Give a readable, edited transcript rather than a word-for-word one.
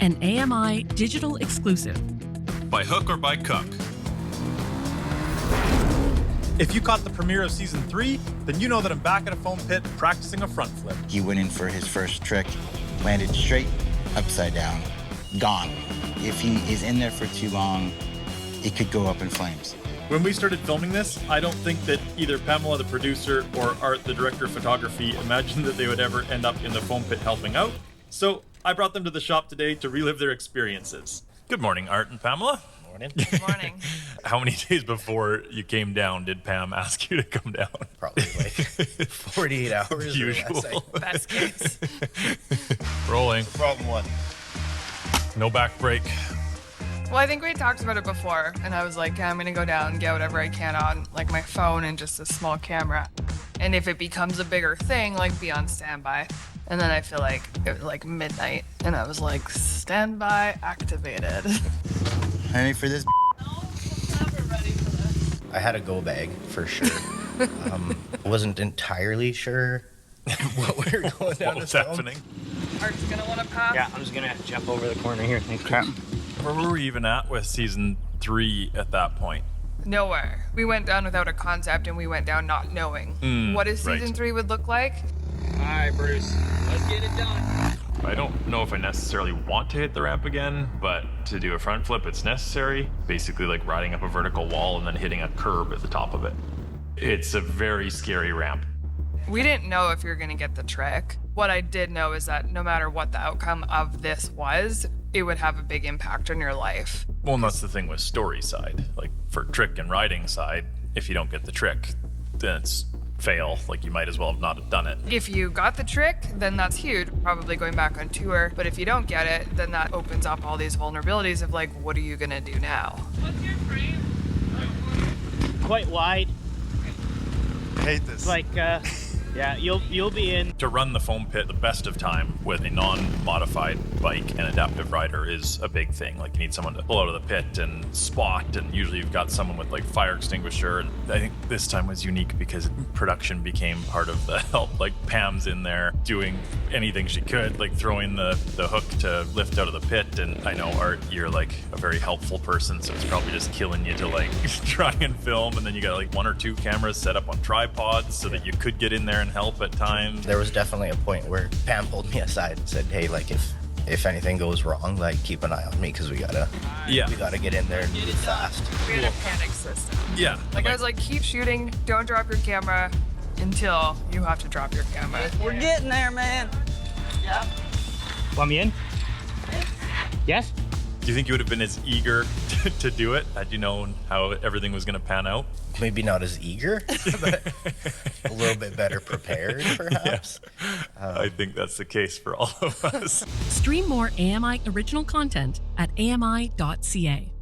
an AMI digital exclusive. By hook or by cuck. If you caught the premiere of season 3, then you know that I'm back at a foam pit practicing a front flip. He went in for his first trick, landed straight, upside down, gone. If he is in there for too long, it could go up in flames. When we started filming this, I don't think that either Pamela, the producer, or Art, the director of photography, imagined that they would ever end up in the foam pit helping out. So I brought them to the shop today to relive their experiences. Good morning, Art and Pamela. Morning. Good morning. How many days before you came down did Pam ask you to come down? Probably like 48 hours. Usual. Best case. Rolling. Problem one. No back break. Well, I think we talked about it before, and I was like, yeah, I'm gonna go down and get whatever I can on like my phone and just a small camera. And if it becomes a bigger thing, like be on standby. And then I feel like it was like midnight, and I was like, standby activated. Ready for this? I had a go bag for sure. Wasn't entirely sure what we were going down What was to film. happening? Art's gonna want to pass. Yeah, I'm just gonna have to jump over the corner here. Thanks, crap. Where were we even at with season 3 at that point? Nowhere. We went down without a concept, and we went down not knowing what a season 3 would look like. All right, Bruce, let's get it done. I don't know if I necessarily want to hit the ramp again, but to do a front flip, it's necessary. Basically like riding up a vertical wall and then hitting a curb at the top of it. It's a very scary ramp. We didn't know if you were gonna get the trick. What I did know is that no matter what the outcome of this was, it would have a big impact on your life. Well, and that's the thing with story side. Like for trick and riding side, if you don't get the trick, then it's fail. Like you might as well have not have done it. If you got the trick, then that's huge, probably going back on tour. But if you don't get it, then that opens up all these vulnerabilities of like, what are you gonna do now? What's your frame? Quite wide. I hate this. Like, yeah, you'll be in. To run the foam pit the best of time with a non-modified bike and adaptive rider is a big thing. Like you need someone to pull out of the pit and spot, and usually you've got someone with like fire extinguisher. And I think this time was unique because production became part of the help. Like Pam's in there doing anything she could, like throwing the hook to lift out of the pit. And I know, Art, you're like a very helpful person, so it's probably just killing you to like try and film. And then you got like 1 or 2 cameras set up on tripods so that you could get in there and help at times. There was definitely a point where Pam pulled me aside and said, hey, like if anything goes wrong, like keep an eye on me because we gotta get in there and move fast. We had a panic system. Yeah. Like I was like, keep shooting, don't drop your camera until you have to drop your camera. We're getting there, man. Yeah. Want me in? Yes? Do you think you would have been as eager to do it had you known how everything was going to pan out? Maybe not as eager, but a little bit better prepared, perhaps. I think that's the case for all of us. Stream more AMI original content at AMI.ca.